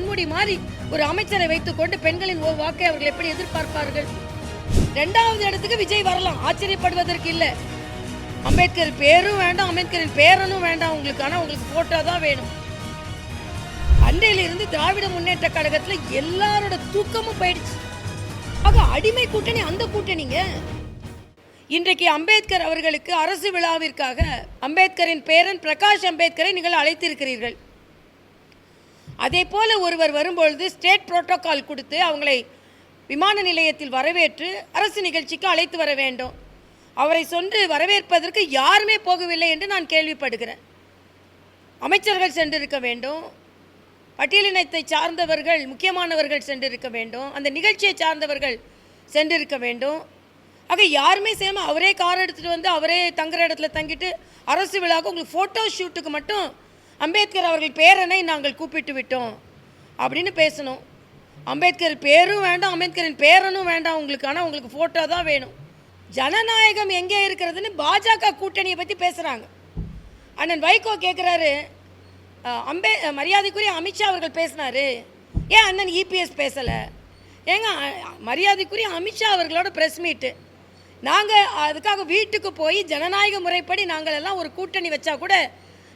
பொன்முடி மாதிரி ஒரு அமைச்சரை வைத்துக்கொண்டு பெண்களின் வாக்கை அவர்கள் எப்படி எதிர்பார்ப்பார்கள்? இரண்டாவது இடத்துக்கு விஜய் வரலாம், ஆச்சரியப்படுவதற்கு இல்லை. அம்பேத்கர் பேரும் வேண்டாம், அம்பேத்கரின் பேரனும் வேண்டாம் உங்களுக்கு. ஆனால் உங்களுக்கு போட்டோ தான் வேணும். அன்றையிலிருந்து திராவிட முன்னேற்ற கழகத்தில் எல்லாரோட தூக்கமும் போயிடுச்சு. ஆக அடிமை கூட்டணி அந்த கூட்டணிங்க. இன்றைக்கு அம்பேத்கர் அவர்களுக்கு அரசு விழாவிற்காக அம்பேத்கரின் பேரன் பிரகாஷ் அம்பேத்கரை நீங்கள் அழைத்திருக்கிறீர்கள். அதே போல ஒருவர் வரும்பொழுது ஸ்டேட் புரோட்டோகால் கொடுத்து அவங்களை விமான நிலையத்தில் வரவேற்று அரசு நிகழ்ச்சிக்கு அழைத்து வர வேண்டும். அவரை சென்று வரவேற்பதற்கு யாருமே போகவில்லை என்று நான் கேள்விப்படுகிறேன். அமைச்சர்கள் சென்றிருக்க வேண்டும், பட்டியலினத்தை சார்ந்தவர்கள் முக்கியமானவர்கள் சென்றிருக்க வேண்டும், அந்த நிகழ்ச்சியை சார்ந்தவர்கள் சென்றிருக்க வேண்டும். ஆக யாருமே செய்யாமல் அவரே கார் எடுத்துகிட்டு வந்து அவரே தங்குற இடத்துல தங்கிட்டு அரசு விழாவுக்கு உங்களுக்கு ஃபோட்டோ ஷூட்டுக்கு மட்டும் அம்பேத்கர் அவர்கள் பேரனை நாங்கள் கூப்பிட்டு விட்டோம் அப்படின்னு பேசணும். அம்பேத்கர் பேரும் வேண்டாம், அம்பேத்கரின் பேரனும் வேண்டாம் உங்களுக்கு. ஆனால் உங்களுக்கு ஃபோட்டோ தான் வேணும். ஜனநாயகம் எங்கே இருக்கிறதுன்னு பாஜக கூட்டணியை பற்றி பேசுகிறாங்க. அண்ணன் வைகோ கேட்குறாரு, மரியாதைக்குரிய அமித்ஷா அவர்கள் பேசினார், ஏன் அண்ணன் இபிஎஸ் பேசலை? ஏங்க மரியாதைக்குரிய அமித்ஷா அவர்களோட ப்ரெஸ் மீட்டு, நாங்கள் அதுக்காக வீட்டுக்கு போய் ஜனநாயக முறைப்படி நாங்கள் எல்லாம் ஒரு கூட்டணி வச்சா கூட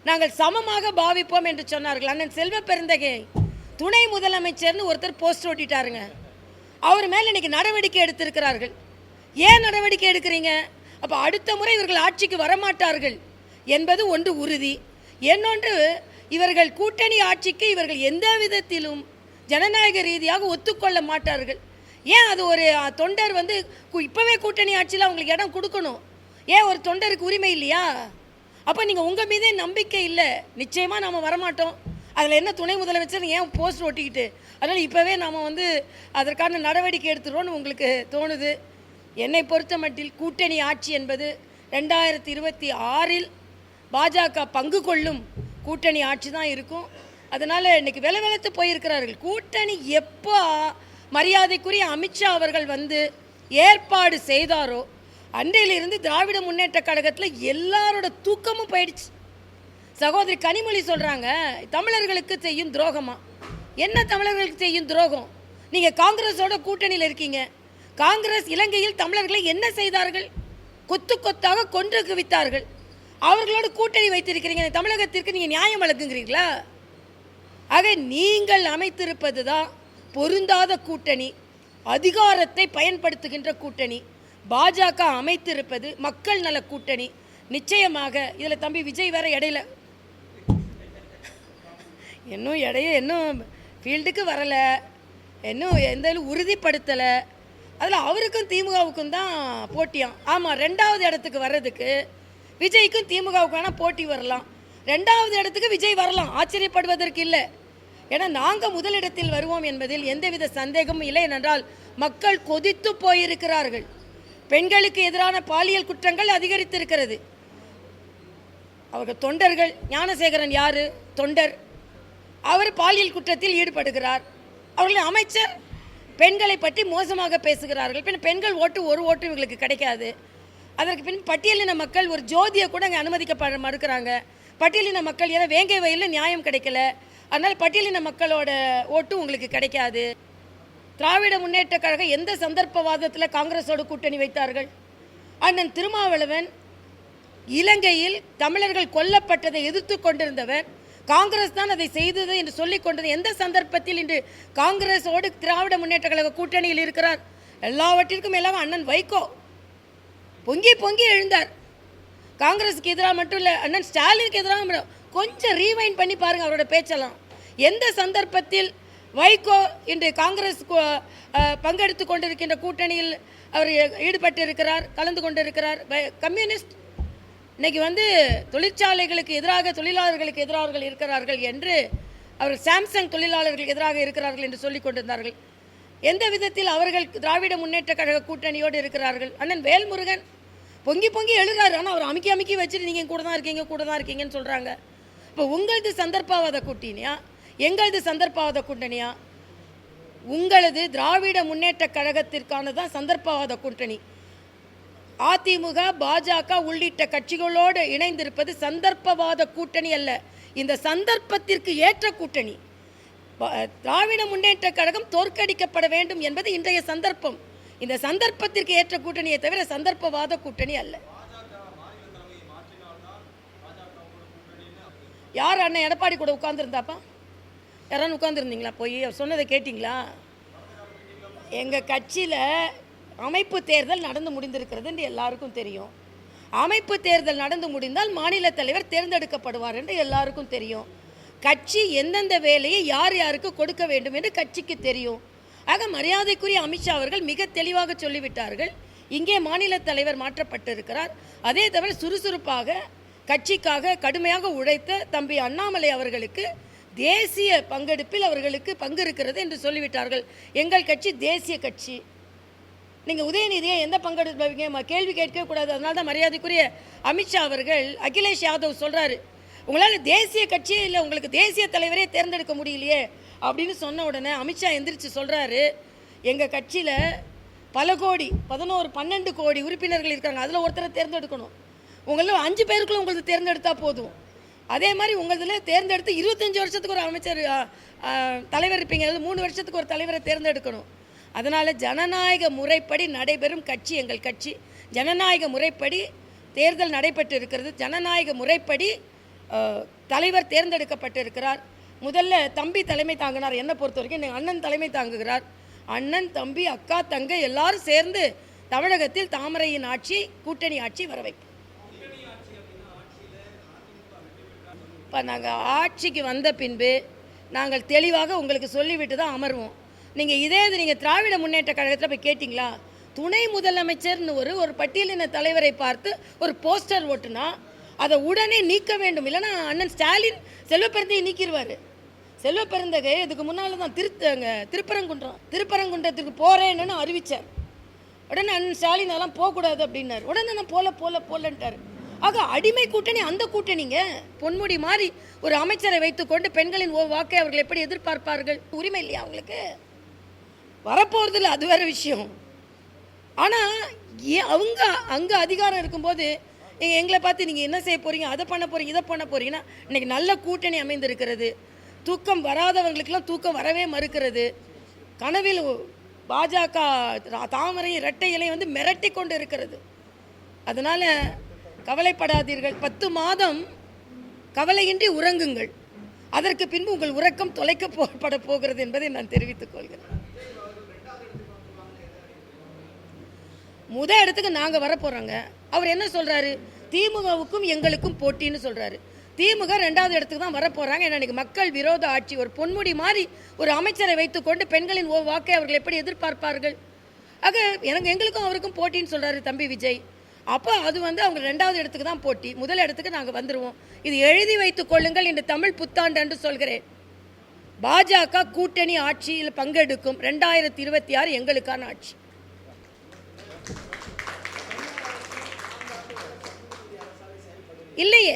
நாங்கள் சமமாக பாவிப்போம் என்று சொன்னார்கள். அண்ணன் செல்வ பெருந்தகை துணை முதலமைச்சர்னு ஒருத்தர் போஸ்ட் ஓட்டிட்டாருங்க. அவர் மேலே இன்றைக்கி நடவடிக்கை எடுத்திருக்கிறார்கள். ஏன் நடவடிக்கை எடுக்கிறீங்க? அப்போ அடுத்த முறை இவர்கள் ஆட்சிக்கு வரமாட்டார்கள் என்பது ஒன்று உறுதி. இன்னொன்று, இவர்கள் கூட்டணி ஆட்சிக்கு இவர்கள் எந்த விதத்திலும் ஜனநாயக ரீதியாக ஒத்துக்கொள்ள மாட்டார்கள். ஏன் அது ஒரு தொண்டர் வந்து இப்போவே கூட்டணி ஆட்சியில் அவங்களுக்கு இடம் கொடுக்கணும்? ஏன் ஒரு தொண்டருக்கு உரிமை இல்லையா? அப்போ நீங்கள் உங்கள் மீதே நம்பிக்கை இல்லை, நிச்சயமாக நம்ம வரமாட்டோம், அதில் என்ன துணை முதலமைச்சர் ஏன் போஸ்ட் ஒட்டிக்கிட்டு, அதனால் இப்போவே நாம் வந்து அதற்கான நடவடிக்கை எடுத்துகிறோன்னு உங்களுக்கு தோணுது. என்னை பொறுத்த மட்டில் கூட்டணி ஆட்சி என்பது 2026 பாஜக பங்கு கொள்ளும் கூட்டணி ஆட்சி தான் இருக்கும். அதனால் இன்றைக்கி விலை வெளுத்து போயிருக்கிறார்கள். கூட்டணி எப்போ மரியாதைக்குரிய அமித்ஷா அவர்கள் வந்து ஏற்பாடு செய்தாரோ அன்றையிலிருந்து திராவிட முன்னேற்ற கழகத்தில் எல்லாரோட தூக்கமும் போயிடுச்சு. சகோதரி கனிமொழி சொல்கிறாங்க, தமிழர்களுக்கு செய்யும் துரோகமா? என்ன தமிழர்களுக்கு செய்யும் துரோகம்? நீங்கள் காங்கிரஸோட கூட்டணியில் இருக்கீங்க. காங்கிரஸ் இலங்கையில் தமிழர்களை என்ன செய்தார்கள்? கொத்து கொத்தாக கொன்று குவித்தார்கள். அவர்களோடு கூட்டணி வைத்திருக்கிறீங்க. தமிழகத்திற்கு நீங்கள் நியாயம் வழங்குகிறீர்களா? ஆக நீங்கள் அமைத்திருப்பது தான் பொருந்தாத கூட்டணி, அதிகாரத்தை பயன்படுத்துகின்ற கூட்டணி. பாஜக அமைத்திருப்பது மக்கள் நல கூட்டணி. நிச்சயமாக இதில் தம்பி விஜய் வேற இடையில இன்னும் ஃபீல்டுக்கு வரலை, இன்னும் எந்த உறுதிப்படுத்தலை. அதில் அவருக்கும் திமுகவுக்கும் தான் போட்டியாம். ஆமாம், 2வது இடத்துக்கு வர்றதுக்கு விஜய்க்கும் திமுகவுக்கான போட்டி வரலாம். 2வது இடத்துக்கு விஜய் வரலாம், ஆச்சரியப்படுவதற்கு இல்லை. ஏன்னா நாங்கள் முதலிடத்தில் வருவோம் என்பதில் எந்தவித சந்தேகமும் இல்லை. என்றால் மக்கள் கொதித்து போயிருக்கிறார்கள். பெண்களுக்கு எதிரான பாலியல் குற்றங்கள் அதிகரித்திருக்கிறது. அவர்கள் தொண்டர்கள், ஞானசேகரன் யார் தொண்டர், அவர் பாலியல் குற்றத்தில் ஈடுபடுகிறார். அவர்கள் அமைச்சர் பெண்களை பற்றி மோசமாக பேசுகிறார்கள். பின் பெண்கள் ஓட்டு ஒரு ஓட்டு இவங்களுக்கு கிடைக்காது. அதற்கு பின் பட்டியலின மக்கள் ஒரு ஜோதியை கூட அங்கே அனுமதிக்க மறுக்கிறாங்க. பட்டியலின மக்கள் ஏன்னா வேங்கை வயலில் நியாயம் கிடைக்கல, அதனால் பட்டியலின மக்களோட ஓட்டு உங்களுக்கு கிடைக்காது. திராவிட முன்னேற்ற கழகம் எந்த சந்தர்ப்பவாதத்தில் காங்கிரஸோடு கூட்டணி வைத்தார்கள்? அண்ணன் திருமாவளவன் இலங்கையில் தமிழர்கள் கொல்லப்பட்டதை எதிர்த்து கொண்டிருந்தவர், காங்கிரஸ் தான் அதை செய்தது என்று சொல்லிக் கொண்டது. எந்த சந்தர்ப்பத்தில் இன்று காங்கிரஸோடு திராவிட முன்னேற்ற கழக கூட்டணியில் இருக்கிறார்? எல்லாவற்றிற்கும் எல்லாம் அண்ணன் வைகோ பொங்கி பொங்கி எழுந்தார். காங்கிரஸுக்கு எதிராக மட்டும் இல்லை, அண்ணன் ஸ்டாலினுக்கு எதிராக கொஞ்சம் ரீவைண்ட் பண்ணி பாருங்கள் அவரோட பேச்செல்லாம். எந்த சந்தர்ப்பத்தில் வைகோ இன்று காங்கிரஸ் பங்கெடுத்து கொண்டிருக்கின்ற கூட்டணியில் அவர் ஈடுபட்டு இருக்கிறார், கலந்து கொண்டிருக்கிறார்? கம்யூனிஸ்ட் இன்னைக்கு வந்து தொழிற்சாலைகளுக்கு எதிராக தொழிலாளர்களுக்கு எதிராக இருக்கிறார்கள் என்று அவர்கள் சாம்சங் தொழிலாளர்களுக்கு எதிராக இருக்கிறார்கள் என்று சொல்லிக் கொண்டிருந்தார்கள். எந்த விதத்தில் அவர்கள் திராவிட முன்னேற்ற கழக கூட்டணியோடு இருக்கிறார்கள்? அண்ணன் வேல்முருகன் பொங்கி பொங்கி எழுகிறாரு, ஆனால் அவர் அமுக்கி அமுக்கி வச்சுட்டு நீங்கள் கூட தான் இருக்கீங்கன்னு சொல்கிறாங்க. இப்போ உங்களது சந்தர்ப்பவாத கூட்டணியா, எங்களது சந்தர்ப்பவாத கூட்டணியா? உங்களது திராவிட முன்னேற்ற கழகத்திற்கான தான் சந்தர்ப்பவாத கூட்டணி. அதிமுக, பாஜக உள்ளிட்ட கட்சிகளோடு இணைந்திருப்பது சந்தர்ப்பவாத கூட்டணி அல்ல, இந்த சந்தர்ப்பத்திற்கு ஏற்ற கூட்டணி. திராவிட முன்னேற்ற கழகம் தோற்கடிக்கப்பட வேண்டும் என்பது இன்றைய சந்தர்ப்பம். இந்த சந்தர்ப்பத்திற்கு ஏற்ற கூட்டணியை தவிர சந்தர்ப்பவாத கூட்டணி அல்ல. யார் அண்ணன் எடப்பாடி கூட உட்கார்ந்துருந்தாப்பா? யாரானு உட்கார்ந்துருந்தீங்களா? போய் சொன்னதை கேட்டிங்களா? எங்கள் கட்சியில் அமைப்பு தேர்தல் நடந்து முடிந்திருக்கிறது என்று எல்லாருக்கும் தெரியும். அமைப்பு தேர்தல் நடந்து முடிந்தால் மாநில தலைவர் தேர்ந்தெடுக்கப்படுவார் என்று எல்லாருக்கும் தெரியும். கட்சி எந்தெந்த வேலையை யார் யாருக்கு கொடுக்க வேண்டும் என்று கட்சிக்கு தெரியும். ஆக மரியாதைக்குரிய அமித்ஷா அவர்கள் மிக தெளிவாக சொல்லிவிட்டார்கள். இங்கே மாநில தலைவர் மாற்றப்பட்டிருக்கிறார். அதே தவிர சுறுசுறுப்பாக கட்சிக்காக கடுமையாக உழைத்த தம்பி அண்ணாமலை அவர்களுக்கு தேசிய பங்கெடுப்பில் அவர்களுக்கு பங்கு இருக்கிறது என்று சொல்லிவிட்டார்கள். எங்கள் கட்சி தேசிய கட்சி. நீங்கள் உதயநிதியை எந்த பங்கெடுப்பீங்க கேள்வி கேட்கவே கூடாது. அதனால தான் மரியாதைக்குரிய அமித்ஷா அவர்கள் அகிலேஷ் யாதவ் சொல்கிறாரு, உங்களால் தேசிய கட்சியே இல்லை, உங்களுக்கு தேசிய தலைவரே தேர்ந்தெடுக்க முடியலையே அப்படின்னு சொன்ன உடனே அமித்ஷா எந்திரிச்சு சொல்கிறாரு, எங்கள் கட்சியில் பல கோடி 12 கோடி உறுப்பினர்கள் இருக்காங்க, அதில் ஒருத்தரை தேர்ந்தெடுக்கணும். உங்களில் 5 பேருக்குள்ள உங்களுக்கு தேர்ந்தெடுத்தால் போதும். அதே மாதிரி உங்களில் தேர்ந்தெடுத்து 25 வருஷத்துக்கு ஒரு அமைச்சர் தலைவர் இருப்பீங்க, 3 வருஷத்துக்கு ஒரு தலைவரை தேர்ந்தெடுக்கணும். அதனால் ஜனநாயக முறைப்படி நடைபெறும் கட்சி எங்கள் கட்சி. ஜனநாயக முறைப்படி தேர்தல் நடைபெற்று இருக்கிறது. ஜனநாயக முறைப்படி தலைவர் தேர்ந்தெடுக்கப்பட்டிருக்கிறார். முதல்ல தம்பி தலைமை தாங்கினார். என்னை பொறுத்த வரைக்கும் அண்ணன் தலைமை தாங்குகிறார். அண்ணன், தம்பி, அக்கா, தங்கை எல்லாரும் சேர்ந்து தமிழகத்தில் தாமரையின் ஆட்சி, கூட்டணி ஆட்சி வர வைப்போம். இப்போ நாங்கள் ஆட்சிக்கு வந்த பின்பு நாங்கள் தெளிவாக உங்களுக்கு சொல்லிவிட்டு தான் அமர்வோம். நீங்கள் திராவிட முன்னேற்ற கழகத்தில் போய் கேட்டிங்களா? துணை முதலமைச்சர்னு ஒரு பட்டியலின தலைவரை பார்த்து ஒரு போஸ்டர் ஓட்டுனா அதை உடனே நீக்க வேண்டும். இல்லைன்னா அண்ணன் ஸ்டாலின் செல்வப்பெருந்தையை நீக்கிடுவார். செல்வப்பெருந்தகை இதுக்கு முன்னால் தான் திருப்பரங்குன்றத்துக்கு போகிறேன்னு அறிவித்தார். உடனே அண்ணன் ஸ்டாலின் அதெல்லாம் போகக்கூடாது அப்படின்னார். உடனே நான் போலன்ட்டார். ஆக அடிமை கூட்டணி அந்த கூட்டணிங்க. பொன்முடி மாதிரி ஒரு அமைச்சரை வைத்துக்கொண்டு பெண்களின் வாக்கை அவர்கள் எப்படி எதிர்பார்ப்பார்கள்? உரிமை இல்லையா அவங்களுக்கு? வரப்போகிறது இல்லை, அது வேறு விஷயம். ஆனால் அவங்க அங்கே அதிகாரம் இருக்கும்போது எங்களை பார்த்து நீங்கள் என்ன செய்ய போகிறீங்க, அதை பண்ண போகிறீங்க, இதை பண்ண போகிறீங்கன்னா, இன்றைக்கி நல்ல கூட்டணி அமைந்திருக்கிறது. தூக்கம் வராதவங்களுக்கெல்லாம் தூக்கம் வரவே மறுக்கிறது. கனவில் பாஜக தாமரை இரட்டை இலை மிரட்டி கொண்டு இருக்கிறது. அதனால் கவலைப்படாதீர்கள். 10 மாதம் கவலையின்றி உறங்குங்கள். அதற்கு பின்பு உங்கள் உறக்கம் தொலைக்கப்பட போகிறது என்பதை நான் தெரிவித்துக் கொள்கிறேன். முதல் இடத்துக்கு நாங்கள் வரப்போகிறோங்க. அவர் என்ன சொல்கிறாரு? திமுகவுக்கும் எங்களுக்கும் போட்டின்னு சொல்கிறாரு. திமுக 2வது இடத்துக்கு தான் வரப்போகிறாங்க. ஏன்னா இன்றைக்கி மக்கள் விரோத ஆட்சி. ஒரு பொன்முடி மாதிரி ஒரு அமைச்சரை வைத்துக்கொண்டு பெண்களின் வாக்கை அவர்கள் எப்படி எதிர்பார்ப்பார்கள்? ஆக எங்களுக்கும் அவருக்கும் போட்டின்னு சொல்கிறாரு தம்பி விஜய். அப்போ அது அவங்க 2வது இடத்துக்கு தான் போட்டி. முதல் இடத்துக்கு நாங்கள் வந்துடுவோம். இது எழுதி வைத்துக் கொள்ளுங்கள். இன்று தமிழ் புத்தாண்டு என்று சொல்கிறேன். பாஜக கூட்டணி ஆட்சியில் பங்கெடுக்கும். 2026 எங்களுக்கான ஆட்சி. இல்லையே,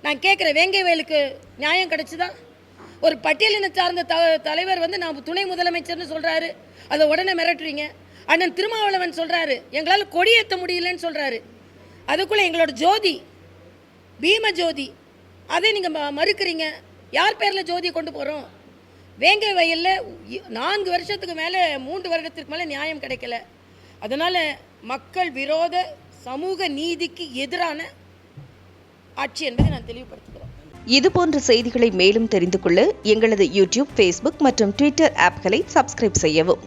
நான் கேட்குறேன், வேங்கை வயலுக்கு நியாயம் கிடைச்சுதா? ஒரு பட்டியலின சார்ந்த தலைவர் நான் துணை முதலமைச்சர்னு சொல்கிறாரு, அதை உடனே மிரட்டுறீங்க. அண்ணன் திருமாவளவன் சொல்கிறாரு எங்களால் கொடியேற்ற முடியலன்னு சொல்கிறாரு. அதுக்குள்ளே எங்களோட ஜோதி, பீம ஜோதி, அதை நீங்கள் மறுக்கிறீங்க. யார் பேரில் ஜோதியை கொண்டு போகிறோம்? வேங்கை வயலில் 4 வருஷத்துக்கு மேலே 3 வருடத்திற்கு மேலே நியாயம் கிடைக்கல. அதனால் மக்கள் விரோத சமூக நீதிக்கு எதிரான ஆட்சி என்பதை நான் தெளிவுபடுத்துகிறேன். இதுபோன்ற செய்திகளை மேலும் தெரிந்து கொள்ள எங்களது யூடியூப், ஃபேஸ்புக் மற்றும் ட்விட்டர் ஆப்களை சப்ஸ்கிரைப் செய்யவும்.